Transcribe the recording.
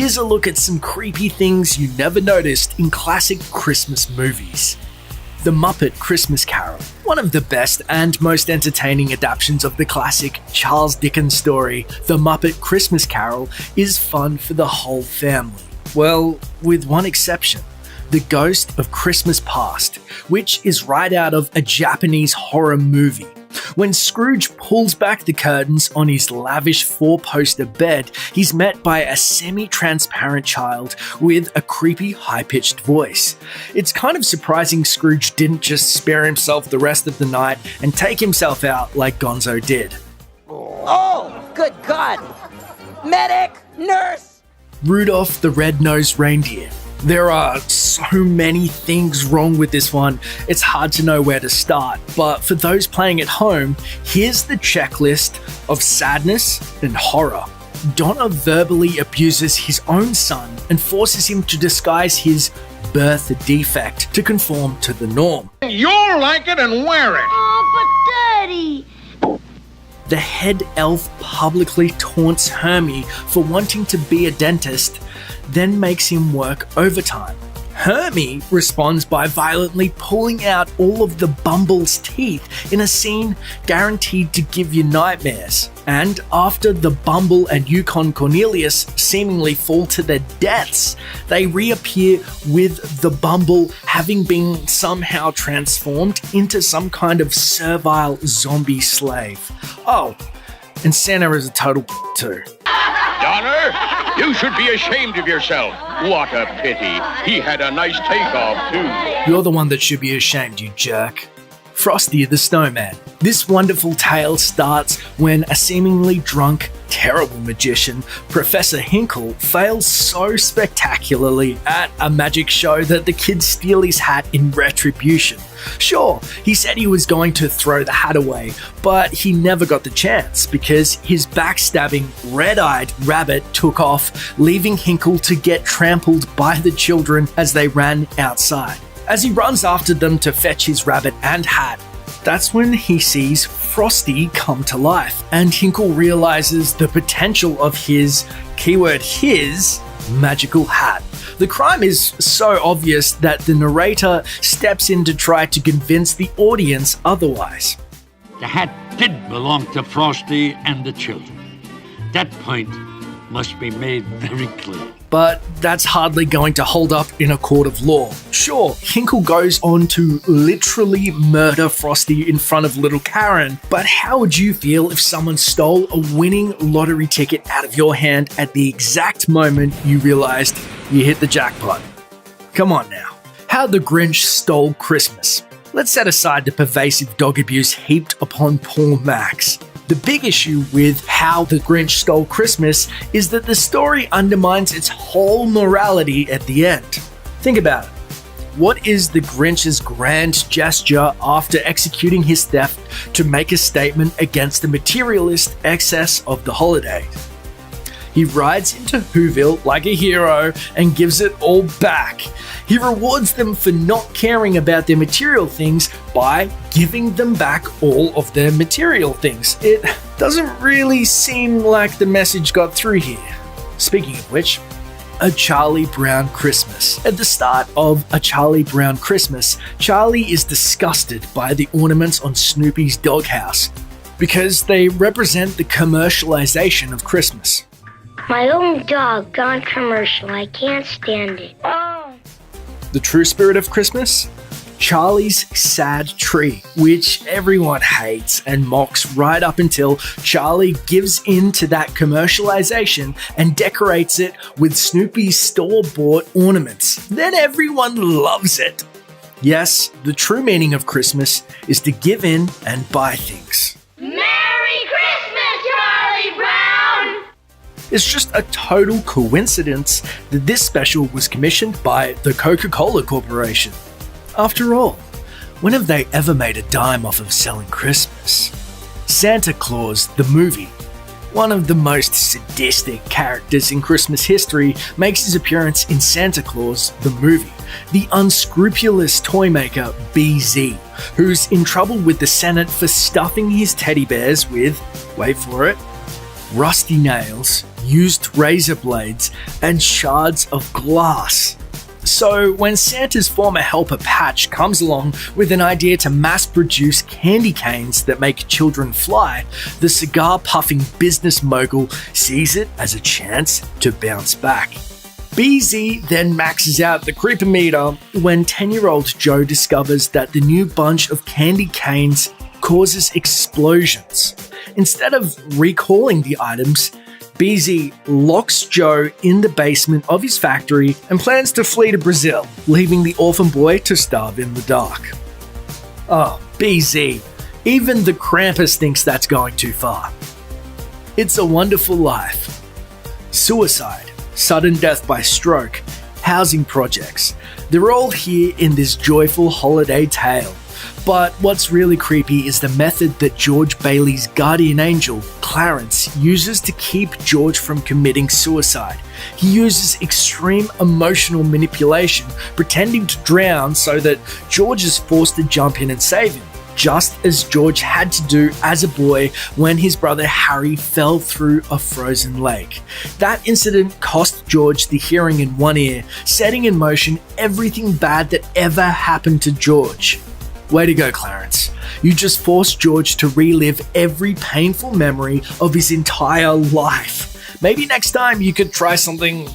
here's a look at some creepy things you never noticed in classic Christmas movies. The Muppet Christmas Carol, one of the best and most entertaining adaptations of the classic Charles Dickens story, The Muppet Christmas Carol, is fun for the whole family. Well, with one exception. The Ghost of Christmas Past, which is right out of a Japanese horror movie. When Scrooge pulls back the curtains on his lavish four-poster bed, he's met by a semi-transparent child with a creepy high-pitched voice. It's kind of surprising Scrooge didn't just spare himself the rest of the night and take himself out like Gonzo did. Oh, good God! Medic! Nurse! Rudolph the Red-Nosed Reindeer. There are so many things wrong with this one, it's hard to know where to start. But for those playing at home, here's the checklist of sadness and horror. Donna verbally abuses his own son and forces him to disguise his birth defect to conform to the norm. You'll like it and wear it. Oh, but Daddy! The head elf publicly taunts Hermie for wanting to be a dentist, then makes him work overtime. Hermie responds by violently pulling out all of the Bumble's teeth in a scene guaranteed to give you nightmares. And after the Bumble and Yukon Cornelius seemingly fall to their deaths, they reappear with the Bumble having been somehow transformed into some kind of servile zombie slave. Oh, and Santa is a total too. Donner, you should be ashamed of yourself. What a pity. He had a nice takeoff, too. You're the one that should be ashamed, you jerk. Frosty the Snowman. This wonderful tale starts when a seemingly drunk, terrible magician, Professor Hinkle, fails so spectacularly at a magic show that the kids steal his hat in retribution. Sure, he said he was going to throw the hat away, but he never got the chance because his backstabbing, red-eyed rabbit took off, leaving Hinkle to get trampled by the children as they ran outside. As he runs after them to fetch his rabbit and hat, that's when he sees Frosty come to life, and Hinkle realizes the potential of his, keyword his, magical hat. The crime is so obvious that the narrator steps in to try to convince the audience otherwise. The hat did belong to Frosty and the children. That point must be made very clear. But that's hardly going to hold up in a court of law. Sure, Hinkle goes on to literally murder Frosty in front of little Karen, but how would you feel if someone stole a winning lottery ticket out of your hand at the exact moment you realized you hit the jackpot? Come on now. How the Grinch Stole Christmas. Let's set aside the pervasive dog abuse heaped upon poor Max. The big issue with How the Grinch Stole Christmas is that the story undermines its whole morality at the end. Think about it. What is the Grinch's grand gesture after executing his theft to make a statement against the materialist excess of the holidays? He rides into Whoville like a hero and gives it all back. He rewards them for not caring about their material things by giving them back all of their material things. It doesn't really seem like the message got through here. Speaking of which, A Charlie Brown Christmas. At the start of A Charlie Brown Christmas, Charlie is disgusted by the ornaments on Snoopy's doghouse because they represent the commercialization of Christmas. My own dog gone commercial. I can't stand it. Oh. The true spirit of Christmas? Charlie's sad tree, which everyone hates and mocks right up until Charlie gives in to that commercialization and decorates it with Snoopy's store-bought ornaments. Then everyone loves it. Yes, the true meaning of Christmas is to give in and buy things. Merry Christmas, Charlie Brown! It's just a total coincidence that this special was commissioned by the Coca-Cola Corporation. After all, when have they ever made a dime off of selling Christmas? Santa Claus, the movie, one of the most sadistic characters in Christmas history, makes his appearance in Santa Claus, the movie. The unscrupulous toy maker BZ, who's in trouble with the Senate for stuffing his teddy bears with, wait for it, rusty nails, used razor blades, and shards of glass. So, when Santa's former helper Patch comes along with an idea to mass produce candy canes that make children fly, the cigar puffing business mogul sees it as a chance to bounce back. BZ then maxes out the creeper meter when 10-year-old Joe discovers that the new bunch of candy canes causes explosions. Instead of recalling the items, BZ locks Joe in the basement of his factory and plans to flee to Brazil, leaving the orphan boy to starve in the dark. Oh, BZ. Even the Krampus thinks that's going too far. It's a Wonderful Life. Suicide, sudden death by stroke, housing projects. They're all here in this joyful holiday tale. But what's really creepy is the method that George Bailey's guardian angel, Clarence, uses to keep George from committing suicide. He uses extreme emotional manipulation, pretending to drown so that George is forced to jump in and save him, just as George had to do as a boy when his brother Harry fell through a frozen lake. That incident cost George the hearing in one ear, setting in motion everything bad that ever happened to George. Way to go, Clarence. You just forced George to relive every painful memory of his entire life. Maybe next time you could try something